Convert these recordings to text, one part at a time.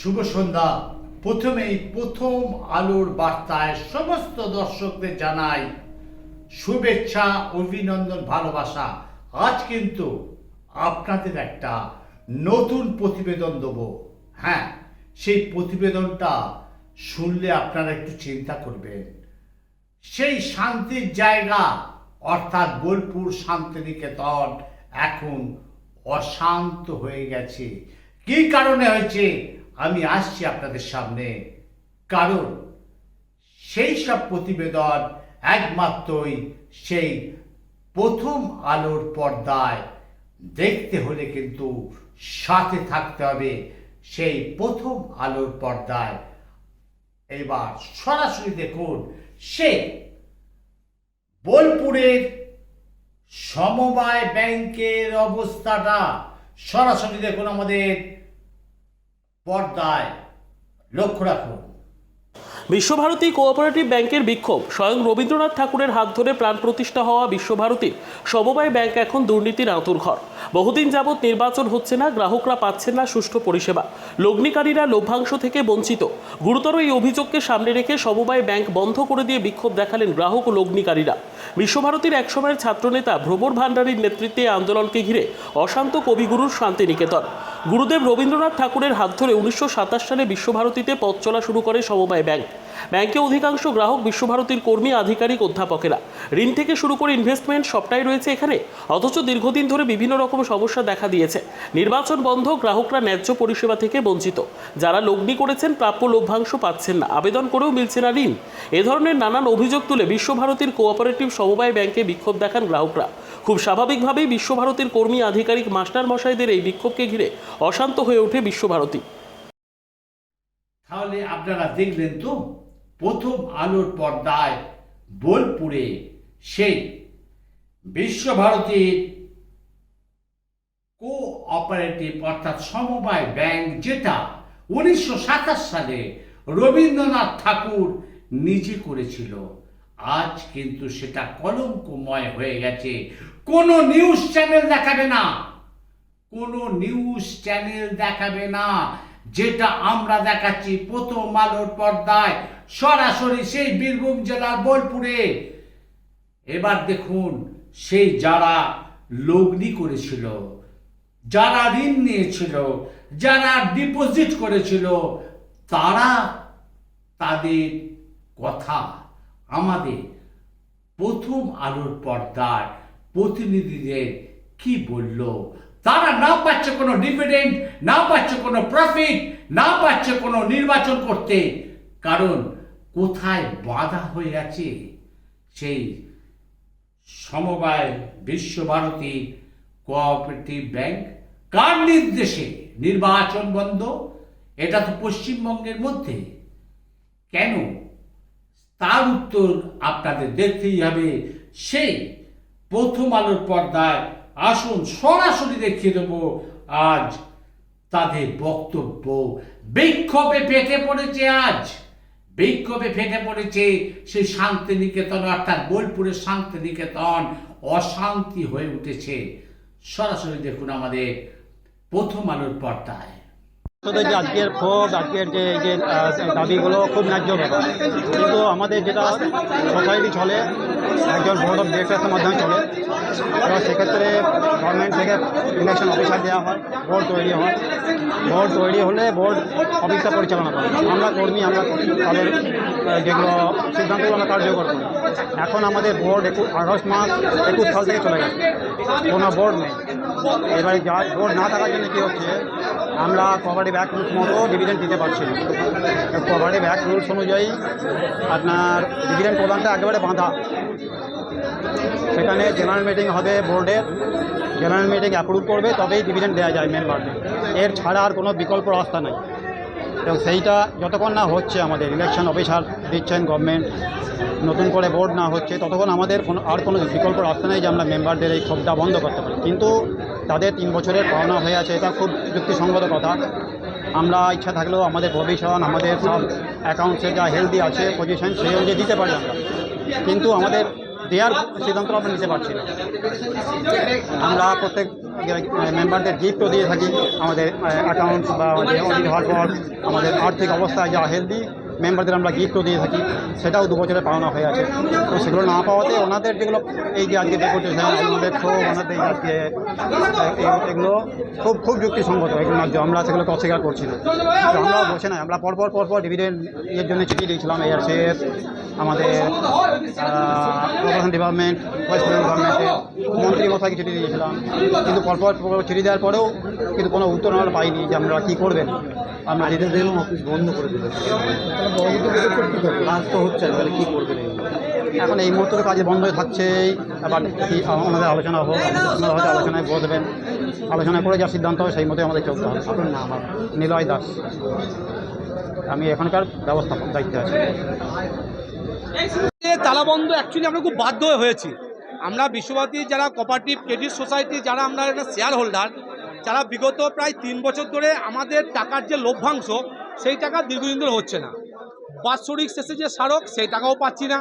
শুভ সন্ধ্যা। প্রথমেই প্রথম আলোর বার্তায় সমস্ত দর্শকদের জানাই শুভেচ্ছা, অভিনন্দন, ভালোবাসা। আজ কিন্তু আপনাদের একটা নতুন প্রতিবেদন দেব। হ্যাঁ, সেই প্রতিবেদনটা শুনলে আপনারা একটু চিন্তা করবেন। সেই শান্তির জায়গা অর্থাৎ বোলপুর শান্তিনিকেতন এখন অশান্ত হয়ে গেছে। কী কারণে হয়েছে আমি আসছি আপনাদের সামনে, কারণ সেই সব প্রতিবেদন একমাত্রই সেই প্রথম আলোর পর্দায় দেখতে হলে কিন্তু সাথে থাকতে হবে সেই প্রথম আলোর পর্দায়। এবার সরাসরি দেখুন সেই বোলপুরের সমবায় ব্যাংকের অবস্থাটা। সরাসরি দেখুন আমাদের পর্দায়, লক্ষ্য রাখুন। বিশ্বভারতী কোঅপারেটিভ ব্যাংকের বিক্ষোভ। স্বয়ং রবীন্দ্রনাথ ঠাকুরের হাত ধরে প্রাণ প্রতিষ্ঠা হওয়া বিশ্বভারতীর সমবায় ব্যাংক এখন দুর্নীতির আঁতুড়ঘর। বহুদিন যাবৎ নির্বাচন হচ্ছে না, গ্রাহকরা পাচ্ছেন না সুষ্ঠু পরিষেবা, লগ্নিকারীরা লভ্যাংশ থেকে বঞ্চিত। গুরুতর এই অভিযোগকে সামনে রেখে সমবায় ব্যাংক বন্ধ করে দিয়ে বিক্ষোভ দেখালেন গ্রাহক ও লগ্নিকারীরা। বিশ্বভারতীর একসময়ের ছাত্রনেতা ভ্রমর ভান্ডারীর নেতৃত্বে আন্দোলনকে ঘিরে অশান্ত কবিগুরুর শান্তিনিকেতন। গুরুদেব রবীন্দ্রনাথ ঠাকুরের হাত ধরে 1927 সালে বিশ্বভারতীতে পথ চলা শুরু করে সমবায় ব্যাংক। ব্যাংকে অধিকাংশ গ্রাহক বিশ্বভারতীর কর্মী, আধিকারিক, অধ্যাপকেরা। ঋণ থেকে শুরু করে ইনভেস্টমেন্ট সবটাই রয়েছে এখানে। অথচ দীর্ঘদিন ধরে বিভিন্ন রকম সমস্যা দেখা দিয়েছে। নির্বাচন বন্ধ, গ্রাহকরা ন্যায্য পরিষেবা থেকে বঞ্চিত। যারা লগ্নি করেছেন প্রাপ্য লভ্যাংশ পাচ্ছেন না, আবেদন করেও মিলছে না ঋণ। এ ধরনের নানান অভিযোগ তুলে বিশ্বভারতীর কোঅপারেটিভ সমবায় ব্যাংকে বিক্ষোভ দেখান গ্রাহকরা। খুব স্বাভাবিকভাবেই বিশ্বভারতীর কর্মী, আধিকারিক, মাস্টার মশাইদের এই বিক্ষোভকে ঘিরে অশান্ত হয়ে ওঠে বিশ্বভারতী। তাহলে আপনারা দেখলেন তো প্রথম আলোর পর্দায় বোলপুরে সেই বিশ্বভারতীর কোঅপারেটিভ অর্থাৎ সমবায় ব্যাংক, যেটা 1927 সালে রবীন্দ্রনাথ ঠাকুর নিজে করেছিল, আজ কিন্তু সেটা কলঙ্কময় হয়ে গেছে। কোনো নিউজ চ্যানেল দেখাবে না, কোনো নিউজ চ্যানেল দেখাবে না যেটা আমরা দেখাচ্ছি প্রথম আলোর পর্দায় সরাসরি সেই বীরভূম জেলার বোলপুরে। এবার দেখুন সেই যারা লগ্নি করেছিল, যারা ঋণ নিয়েছিল, যারা ডিপোজিট করেছিল, তারা তাদের কথা আমাদের প্রথম আলোর পর্দার প্রতিনিধিদের কি বলল। তারা না পাচ্ছে কোনো ডিভিডেন্ড, না পাচ্ছে কোনো প্রফিট, না পাচ্ছে কোনো নির্বাচন করতে। কারণ কোথায় বাধা হয়ে আছে সেই সমবায় বিশ্বভারতী কোঅপারেটিভ ব্যাংক। কার নির্দেশে নির্বাচন বন্ধ? এটা তো পশ্চিমবঙ্গের মধ্যে। কেন? তার উত্তর আপনাদের দেখতেই হবে সেই প্রথম আলোর পর্দায়। আসুন সরাসরি দেখিয়ে দেব আজ তাদের বক্তব্য। বিক্ষোভে ফেটে পড়েছে, আজ বিক্ষোভে ফেটে পড়েছে সেই শান্তিনিকেতন অর্থাৎ বোলপুরের শান্তিনিকেতন। অশান্তি হয়ে উঠেছে। সরাসরি দেখুন আমাদের প্রথম আলোর পর্দায়। যে আজকের ক্ষোভ, আজকের যে দাবিগুলো খুব ন্যায্য ব্যাপার, কিন্তু আমাদের যেটা সোসাইটি চলে একজন বোর্ড অফ ডিরেক্টরসের মাধ্যমে চলে। এবার সেক্ষেত্রে গভর্নমেন্ট থেকে ইলেকশন অফিসার দেওয়া হয়, বোর্ড তৈরি হয়। বোর্ড তৈরি হলে বোর্ড অফিসটা পরিচালনা করে। আমরা কর্মী, আমরা তাদের যেগুলো সিদ্ধান্তগুলো আমরা কার্যকর করি। এখন আমাদের বোর্ড আগস্ট মাস 21 সাল থেকে চলে গেছে, কোনো বোর্ড নেই। এবারে যা বোর্ড না থাকার জন্য কী হচ্ছে, আমরা কোঅপারেটিভ অ্যাক্ট রুলস মতো ডিভিডেন্ড দিতে পারছি না। কোঅপারেটিভ অ্যাক্ট রুলস অনুযায়ী আপনার ডিভিডেন্ড প্রদানটা একেবারে বাঁধা। সেখানে জেনারেল মিটিং হবে বোর্ডের, জেনারেল মিটিং অ্যাপ্রুভ করবে তবেই ডিভিডেন্ড দেওয়া যায় মেম্বারকে। এর ছাড়া আর কোনো বিকল্প রাস্তা নেই। এবং সেইটা যতক্ষণ না হচ্ছে, আমাদের ইলেকশন অফিসার দিচ্ছেন গভর্নমেন্ট, নতুন করে বোর্ড না হচ্ছে, ততক্ষণ আমাদের কোনো বিকল্প রাস্তা নেই যে আমরা মেম্বারদের এই ক্ষোভটা বন্ধ করতে পারি। কিন্তু তাদের 3 বছরের পাওনা হয়ে আছে, এটা খুব যুক্তিসঙ্গত কথা। আমরা ইচ্ছা থাকলেও আমাদের প্রভিশন, আমাদের সব অ্যাকাউন্টসে যা হেলদি আছে পজিশন, সেই অনুযায়ী দিতে পারি আমরা, কিন্তু আমাদের দেওয়ার সিদ্ধান্ত আমরা নিতে পারছি না। আমরা প্রত্যেক মেম্বারদের গিফটও দিয়ে থাকি। আমাদের অ্যাকাউন্টস বা আমাদের অডিট হওয়ার পর আমাদের আর্থিক অবস্থায় যা হেলদি মেম্বারদের আমরা গিফটও দিয়ে থাকি, সেটাও 2 বছরে পাওনা হয়ে আছে। তো সেগুলো না পাওয়াতে ওনাদের যেগুলো এই যে আজকে ডেপুটেশন, আমাদের ক্ষোভ, ওনাদের আজকে এগুলো খুব যুক্তিসঙ্গত, এগুলো ন্যায্য, আমরা সেগুলোকে অস্বীকার করছি না। তো আমরাও বসে নাই, আমরা পরপর ডিভিডেন্ড এর জন্য চিঠি দিয়েছিলাম এআরসিএস, আমাদের প্রশাসন ডিপার্টমেন্ট, ওয়েস্ট বেঙ্গল গভর্নমেন্টে মন্ত্রী মশাইকে চিঠি দিয়েছিলাম, কিন্তু পরপর চিঠি দেওয়ার পরেও কিন্তু কোনো উত্তর আমরা পাইনি যে আমরা কী করবেন। আমরা যেতে দিলাম, অফিস বন্ধ করে দিল, কাজ তো হচ্ছে না, তাহলে কী করবেন? এখন এই মুহূর্তে তো কাজে বন্ধ হয়ে থাকছেই। আবার কি আমাদের আলোচনা হোক, আপনারা হয়তো আলোচনায় বসবেন, আলোচনা করে যা সিদ্ধান্ত হবে সেই মতো আমাদের চলতে হবে। আপনার নাম? নিলয় দাস, আমি এখানকার ব্যবস্থাপক দায়িত্বে আছি। তালাবন্ধ অ্যাকচুয়ালি আমরা খুব বাধ্য হয়েছি। আমরা বিশ্বভারতী যারা কোঅপারেটিভ ক্রেডিট সোসাইটি, যারা আমরা একটা শেয়ার হোল্ডার, যারা বিগত প্রায় 3 বছর ধরে আমাদের টাকার যে লভ্যাংশ সেই টাকা দীর্ঘদিন ধরে হচ্ছে না। বাৎসরিক শেষে যে স্মারক সেই টাকাও পাচ্ছি না,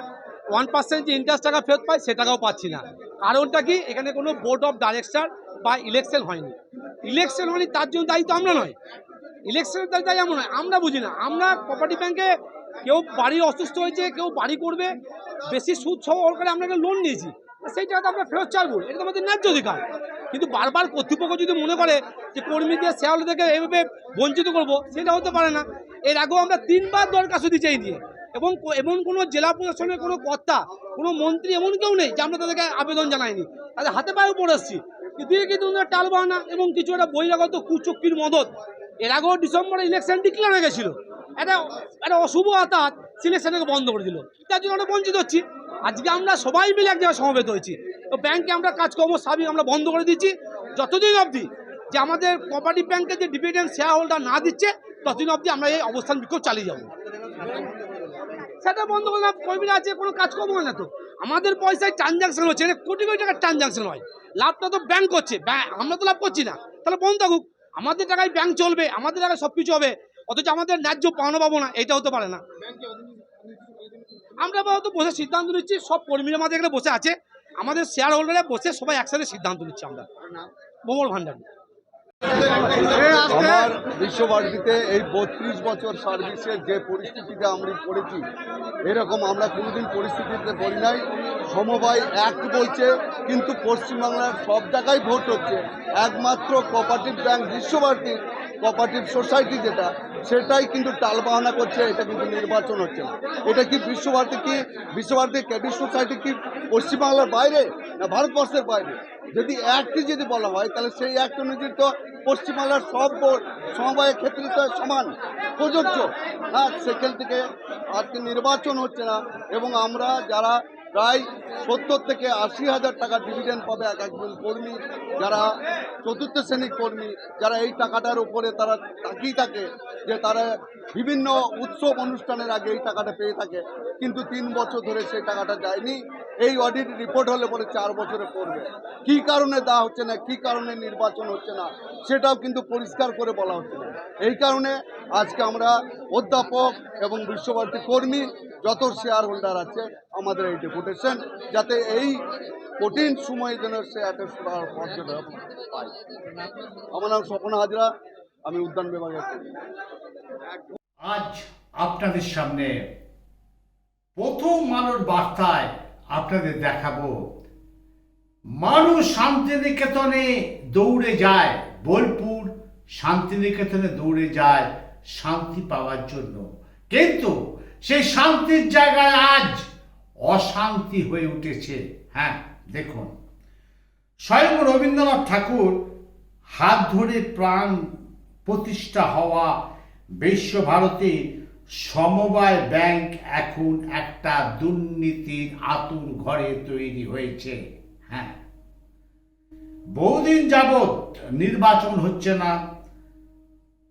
1% যে ইন্টারেস্ট টাকা ফেরত পাই সে টাকাও পাচ্ছি না। কারণটা কি? এখানে কোনো বোর্ড অফ ডাইরেক্টর বা ইলেকশন হয়নি। ইলেকশন হয়নি তার জন্য দায়ী তো আমরা নয়, ইলেকশনের দায়ী আমরা নয়, আমরা বুঝি না। আমরা কোঅপারেটিভ ব্যাংকে কেউ বাড়ি অসুস্থ হয়েছে, কেউ বাড়ি করবে, বেশি সুদ সহকারে আমরা একটা লোন নিয়েছি, সেই টাকাটা আমরা ফেরত চাইবো, এটা তো আমাদের ন্যায্য অধিকার। কিন্তু বারবার কর্তৃপক্ষ যদি মনে করে যে কর্মীদের শেয়ারহোল্ডারদেরকে এইভাবে বঞ্চিত করবো, সেটা হতে পারে না। এর আগেও আমরা 3 বার দরখাস্ত দিতে চাই নিয়ে, এবং এমন কোনো জেলা প্রশাসনের কোনো কর্তা, কোনো মন্ত্রী এমন কেউ নেই যে আমরা তাদেরকে আবেদন জানাইনি, তাদের হাতে পায়েও পড়ে এসছি। কিন্তু টাল বাহানা এবং কিছু একটা বহিরাগত কুচক্রির মদত। এর আগেও ডিসেম্বরে ইলেকশন ডিক্লেয়ার হয়ে গেছিলো, একটা অশুভ আতাত সিলেকশনকে বন্ধ করে দিল, তার জন্য আমরা বঞ্চিত হচ্ছি। আজকে আমরা সবাই মিলে এক জায়গায় সমবেত হয়েছি, তো ব্যাংকে আমরা কাজকর্ম সার্বিক আমরা বন্ধ করে দিচ্ছি যতদিন অবধি যে আমাদের কোঅপারেটিভ ব্যাংকে যে ডিভিডেন্ড শেয়ার হোল্ডার না দিচ্ছে, ততদিন অবধি আমরা এই অবস্থান বিক্ষোভ চালিয়ে যাবো। সেটা বন্ধ করে না, কর্মীরা আছে, কোনো কাজকর্ম হয় না। তো আমাদের পয়সায় ট্রানজাকশন হচ্ছে, কোটি কোটি টাকার ট্রানজাকশন হয়, লাভটা তো ব্যাংক করছে, আমরা তো লাভ করছি না। তাহলে বন্ধ থাকুক, আমাদের টাকায় ব্যাংক চলবে, আমাদের টাকায় সব কিছু হবে, অথচ আমাদের ন্যায্য পাওনা পাবো না, এটা হতে পারে না। আমরা তো বসে সিদ্ধান্ত নিচ্ছি, সব কর্মীরা আমাদের এখানে বসে আছে, আমাদের শেয়ার হোল্ডারে বসে সবাই একসাথে সিদ্ধান্ত নিচ্ছি। আমরা মোমল ভান্ডার আমার বিশ্বভারতীতে এই 32 বছর সার্ভিসের যে পরিস্থিতিতে আমরা পড়েছি, এরকম আমরা কোনোদিন পরিস্থিতিতে পড়ি নাই। সমবায় অ্যাক্ট বলছে, কিন্তু পশ্চিমবাংলার সব জায়গায় ভোট হচ্ছে, একমাত্র কোঅপারেটিভ ব্যাংক বিশ্বভারতীর কোঅপারেটিভ সোসাইটি যেটা, সেটাই কিন্তু টালবাহানা করছে। এটা কিন্তু নির্বাচন হচ্ছে না। এটা কি বিশ্বভারতী ক্রেডিট সোসাইটি কি পশ্চিমবাংলার বাইরে না ভারতবর্ষের বাইরে? যদি অ্যাক্টই যদি বলা হয়, তাহলে সেই অ্যাক্ট অনুযায়ী তো পশ্চিমবাংলার সব সমবায়ের ক্ষেত্রে তো সমান প্রযোজ্য। হ্যাঁ, সেখান থেকে আজকে নির্বাচন হচ্ছে না, এবং আমরা যারা প্রায় 70 থেকে 80 হাজার টাকা ডিভিডেন্ড পাবে এক একজন কর্মী, যারা চতুর্থ শ্রেণীর কর্মী, যারা এই টাকাটার উপরে তারা তাকিয়ে থাকে যে তারা বিভিন্ন উৎসব অনুষ্ঠানের আগে এই টাকাটা পেয়ে থাকে, কিন্তু 3 বছর ধরে সেই টাকাটা যায়নি। এই অডিট রিপোর্ট হলে পরে 4 বছরে পড়বে। কী কারণে দেওয়া হচ্ছে না, কী কারণে নির্বাচন হচ্ছে না, সেটাও কিন্তু পরিষ্কার করে বলা হচ্ছে না। এই কারণে আজকে আমরা অধ্যাপক এবং বিশ্বভারতী কর্মী যত শেয়ার হোল্ডার আছে, আমাদের এই ডেপুটেশন যাতে এই কঠিন সময়ে যেন সে একটা মর্যাদা পায়। আমার নাম স্বপন হাজরা, আমি উদ্যান বিভাগে। আজ আপনাদের সামনে প্রথম আলোর বার্তায় আপনাদের দেখাবো, মানুষ শান্তিনিকেতনে দৌড়ে যায়, বোলপুর শান্তিনিকেতনে দৌড়ে যায় শান্তি পাওয়ার জন্য, কিন্তু সেই শান্তির জায়গায় আজ অশান্তি হয়ে উঠেছে। হ্যাঁ, দেখুন, স্বয়ং রবীন্দ্রনাথ ঠাকুর হাত ধরে প্রাণ প্রতিষ্ঠা হওয়া বিশ্বভারতী সমবায় ব্যাংক এখন একটা দুর্নীতির আতুর ঘরে তৈরি হয়েছে। হ্যাঁ, বহুদিন যাবৎ নির্বাচন হচ্ছে না,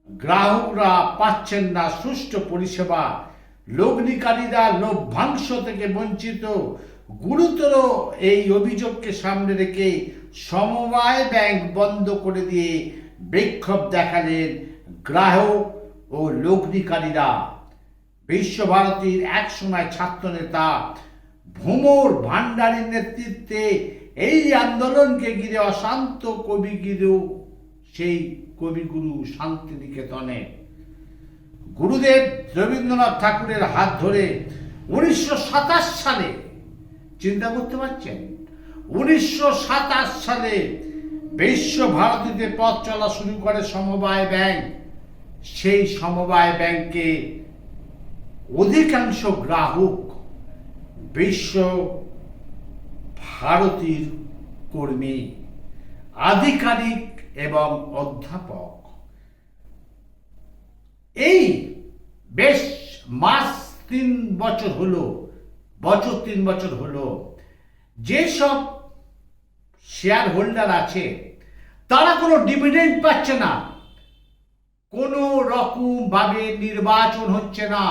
গ্রাহকরা পাচ্ছেন না সুষ্ঠু পরিষেবা, লগ্নিকারীরা লভ্যাংশ থেকে বঞ্চিত। গুরুতর এই অভিযোগকে সামনে রেখে সমবায় ব্যাংক বন্ধ করে দিয়ে বিক্ষোভ দেখালেন গ্রাহক ও লগ্নিকারীরা। বিশ্বভারতীর একসময় ছাত্রনেতা ভোমর ভান্ডারীর নেতৃত্বে এই আন্দোলনকে ঘিরে অশান্ত কবিগুরু, সেই কবিগুরু শান্তিনিকেতনে গুরুদেব রবীন্দ্রনাথ ঠাকুরের হাত ধরে 1927 সালে, চিন্তা করতে পারছেন, 1927 সালে বিশ্বভারতীতে পথ চলা শুরু করে সমবায় ব্যাংক। সেই সমবায় ব্যাংকে অধিকাংশ গ্রাহক বিশ্ব ভারতীর কর্মী, আধিকারিক এবং অধ্যাপক। এই বেশ মাস 3 বছর হলো, 3 বছর হলো যেসব শেয়ার হোল্ডার আছে তারা কোনো ডিভিডেন্ড পাচ্ছে না, কোনো রকম ভাবে নির্বাচন হচ্ছে না,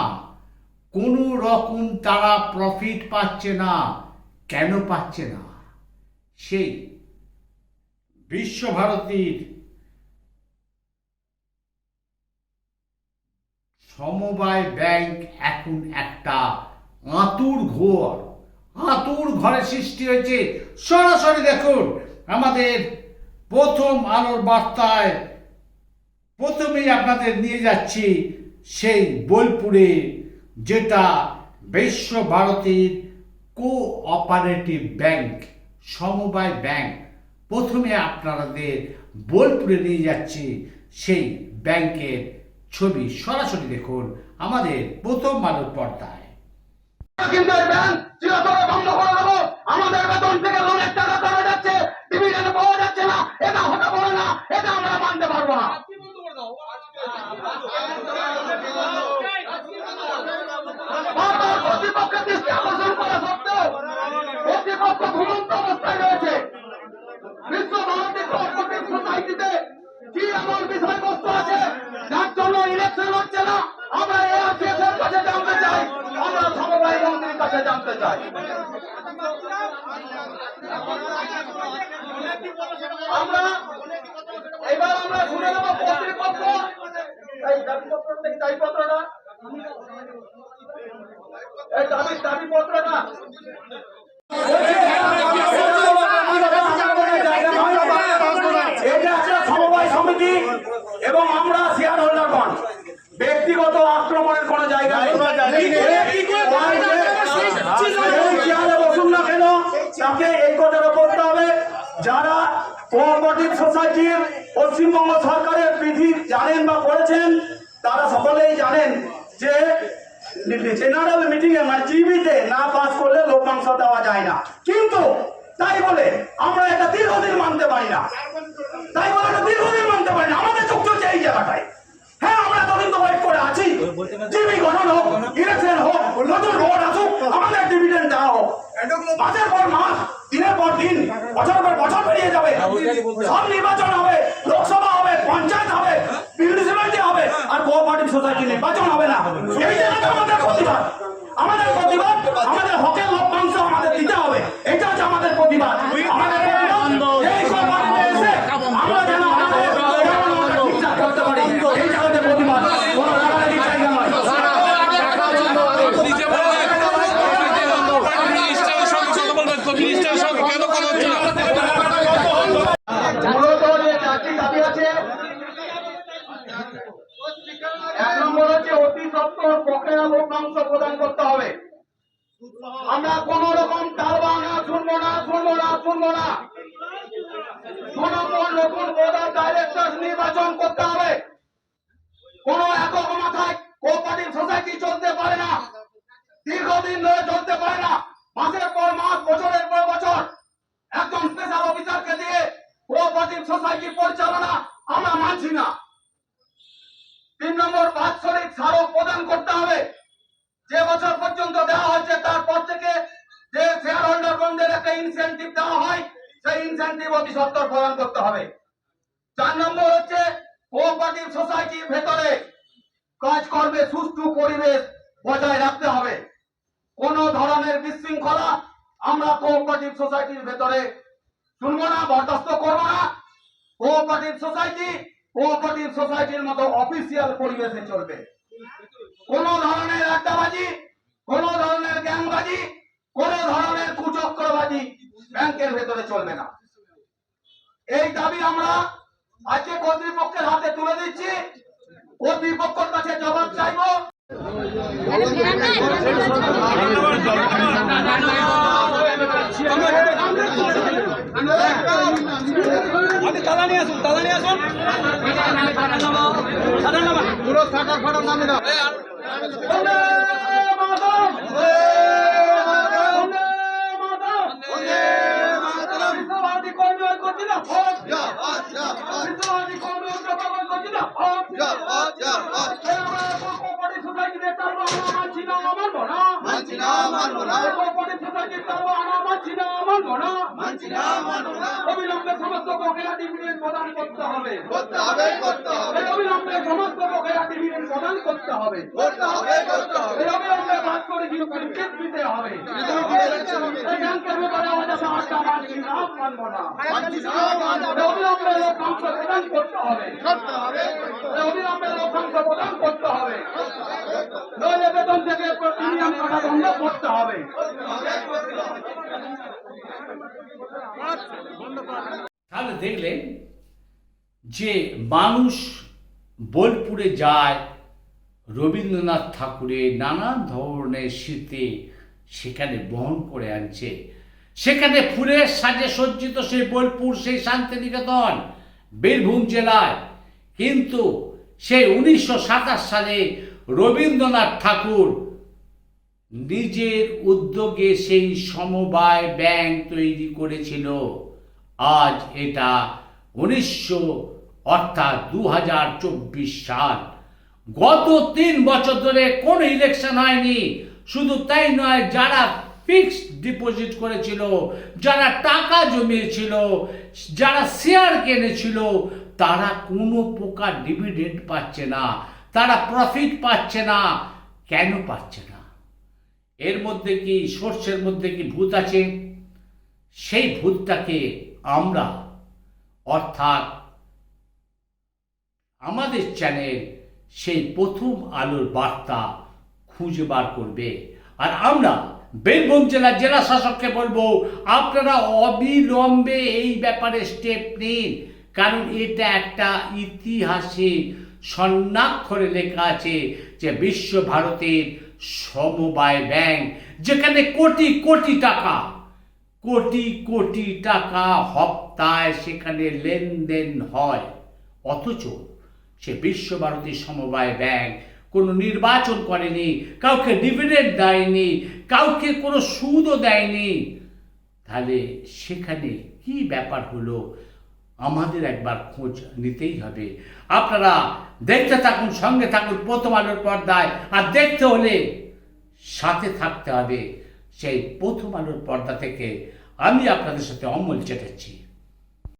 কোনো রকম তারা প্রফিট পাচ্ছে না। কেন পাচ্ছে না? সেই বিশ্বভারতীর সমবায় ব্যাংক এখন একটা আঁতুর ঘরে সৃষ্টি হয়েছে। সরাসরি দেখুন আমাদের প্রথম আলোর বার্তায়, প্রথমেই আপনাদের নিয়ে যাচ্ছি সেই বোলপুরে, যেটা বিশ্বভারতীর কোঅপারেটিভ ব্যাংক, সমবায় ব্যাংক। প্রথমে আপনাদের বোলপুরে নিয়ে যাচ্ছি সেই ব্যাংকের ছবি। সরাসরি দেখুন আমাদের প্রথম আলোর পর্দায়। কিন্তু এই ব্যাংক চিরতরে বন্ধ করে দেবো। আমাদের বেতন থেকে লোনের টাকা করা যাচ্ছে, ডিভিডেন্ড পাওয়া যাচ্ছে না। এটা হতে পারে না, এটা আমরা মানতে পারবো না। বারবার কর্তৃপক্ষের দৃষ্টি আকর্ষণ করা সত্ত্বেও কর্তৃপক্ষ ঘুমন্ত অবস্থায় রয়েছে। বিশ্বভারতী কোঅপারেটিভ সোসাইটিতে কি এমন বিষয়বস্তু আছে যার জন্য ইলেকশন হচ্ছে না? আমরা এআরসিএস এর কাছে জানতে চাই, আমরা সমবায় মন্ত্রীর কাছে জানতে চাই। এবার আমরা শুনে নেব কর্তৃপক্ষ এই দাবিপত্রটা, এই দাবিপত্রটা সমবায় সমিতি এবং আমরা শেয়ার হোল্ডারগণ ব্যক্তিগত আক্রমণের কোন জায়গা বসুন না কেন, তাকে এই কথাটা বলতে হবে। যারা কোঅপারেটিভ সোসাইটির পশ্চিমবঙ্গ সরকারের বিধি জানেন বা করেছেন, তারা সকলেই জানেন যে জেনারেল মিটিং এ মানে জিবিতে না পাস করলে লভ্যাংশ দেওয়া যায় না। কিন্তু তাই বলে আমরা এটা দীর্ঘদিন মানতে পারি না, আমাদের যুক্ত হচ্ছে এই জায়গাটায়। হ্যাঁ, আমরা তদন্ত ওয়েট করে আছি, জিবি গঠন হোক, ইলেকশন হোক, নতুন রোড আসুক, আমাদের ডিভিডেন্ড দেওয়া হোক। মাসের পর মাস, দিনের পর দিন, বছরের পর বছর পেরিয়ে যাবে, সব নির্বাচন হবে, লোকসভা হবে, পঞ্চায়েত হবে, মিউনিসিপ্যালিটি হবে, আর কোঅপারেটিভ সোসাইটি নির্বাচন হবে না। এই জায়গাটা আমাদের প্রতিবাদ, আমাদের হকের লভ্যাংশ আমাদের দিতে হবে। এটা হচ্ছে আমাদের প্রতিবাদ। আমাদের এই কোঅপারেটিভে এসে আমরা যেন আমাদের ঠিকঠাক করতে পারি, এই জায়গাতে প্রতিবাদ। কোনো রাগারাগির জায়গা নয়। মূলত যে চারটি দাবি আছে, 1 নম্বর হচ্ছে অতি সত্বর বকেয়া লভ্যাংশ প্রদান করতে হবে। আমরা কোন রকম টালবাহানা শুনবো না। 2 নম্বর, নতুন বোর্ড অফ ডাইরেক্টরস নির্বাচন করতে হবে। কোন একক মাথায় কোঅপারেটিভ সোসাইটি চলতে পারে না, দীর্ঘদিন ধরে চলতে পারে না। মাসের পর মাস, বছরের পর বছর একজন স্পেশাল অফিসারকে দিয়ে কোঅপারেটিভ সোসাইটি পরিচালনা আমরা মানছি না। 3 নম্বর, বাৎসরিক স্মারক প্রদান করতে হবে। যে বছর পর্যন্ত দেওয়া হয়েছে তারপর থেকে যে শেয়ার হোল্ডারগণদের একটা ইনসেন্টিভ দেওয়া হয়, সেই ইনসেন্টিভ অতি সত্বর প্রদান করতে হবে। 4 নম্বর হচ্ছে কোঅপারেটিভ সোসাইটির ভেতরে কাজকর্মে সুষ্ঠু পরিবেশ বজায় রাখতে হবে। কোন ধরনের বিশৃঙ্খলা আমরা কোঅপারেটিভ সোসাইটির ভেতরে শুনবো না, বরদাস্ত করবো না। কোঅপারেটিভ সোসাইটির মতো অফিসিয়াল পরিবেশে চলবে। কোন ধরনের আড্ডাবাজি, কোন ধরনের গ্যাংবাজি, কোন ধরনের কুচক্রবাজি ব্যাংকের ভেতরে চলবে না। এই দাবি আমরা আজকে কর্তৃপক্ষের হাতে তুলে দিচ্ছি। কর্তৃপক্ষের কাছে জবাব চাইবো। তালা নিয়ে আসুন, তালা নিয়ে আসুন। পুরো শাখা ফাটা নামে দাও। বন্দে মাতরম! বন্দে মাতরম! বিশ্বভারতী কর্মী ঐক্য জিন্দাবাদ! বিশ্বভারতী কর্মী ঐক্য জিন্দাবাদ! এই আমরা কোঅপারেটিভ সোসাইটিতে তারবো আমরা মানছি না, মানবো না। কোঅপারেটিভ সোসাইটির তারবো আমরা মানছি না, মানবো না। অবিলম্বে সমস্ত বকেয়া ডিভিডেন্ড প্রদান করতে হবে। এই অবিলম্বে সমস্ত বকেয়া ডিভিডেন্ড প্রদান করতে হবে। এই অবিলম্বে বাদ করে বিদ্যুৎ দিতে হবে। এই ব্যাংকের ব্যাপারে আমাদের সমাজটা মানছি না, মানবো না। এই অবিলম্বে লভ্যাংশ প্রদান করতে হবে। এই অবিলম্বে লভ্যাংশ প্রদান করতে হবে। নইলে বেতন থেকে প্রিমিয়াম কাটা বন্ধ করতে হবে। তাহলে দেখলেন যে মানুষ বোলপুরে যায় রবীন্দ্রনাথ ঠাকুরের নানান ধরনের স্মৃতি সেখানে বহন করে আনছে। সেখানে ফুলের সাজে সজ্জিত সেই বোলপুর, সেই শান্তিনিকেতন বীরভূম জেলায়। কিন্তু সেই 1927 সালে রবীন্দ্রনাথ ঠাকুর নিজের উদ্যোগে সেই সমবায় ব্যাংক তৈরি করেছিল। আজ এটা 2024 সাল। গত 3 বছর ধরে কোনো ইলেকশন হয়নি। শুধু তাই নয়, যারা ফিক্সড ডিপোজিট করেছিল, যারা টাকা জমিয়েছিল, যারা শেয়ার কিনেছিল, তারা কোনো প্রকার ডিভিডেন্ড পাচ্ছে না, তারা প্রফিট পাচ্ছে না। কেন পাচ্ছে না? এর মধ্যে কি, সোর্সের মধ্যে কি ভূত আছে? সেই ভূতটাকে আমরা, অর্থাৎ আমাদের চ্যানেল সেই প্রথম আলোর বার্তা খুঁজে বার করবে। আর আমরা বীরভূম জেলার জেলা শাসককে বলবো, আপনারা অবিলম্বে এই ব্যাপারে স্টেপ নিন। কারণ এটা একটা ইতিহাসে স্বর্ণাক্ষরে লেখা আছে যে বিশ্বভারতীর সমবায় ব্যাংক, যেখানে কোটি কোটি টাকা হপ্তায় সেখানে লেনদেন হয়। অথচ সে বিশ্বভারতী সমবায় ব্যাংক কোনো নির্বাচন করেনি, কাউকে ডিভিডেন্ড দেয়নি, কাউকে কোনো সুদও দেয়নি। তাহলে সেখানে কি ব্যাপার হলো আমাদের একবার খোঁজ নিতেই হবে। আপনারা দেখতে থাকুন, সঙ্গে থাকুন প্রথম আলোর পর্দায়। আর দেখতে হলে সাথে থাকতে হবে সেই প্রথম আলোর পর্দা থেকে। আমি আপনাদের সাথে অমল চ্যাটার্জি।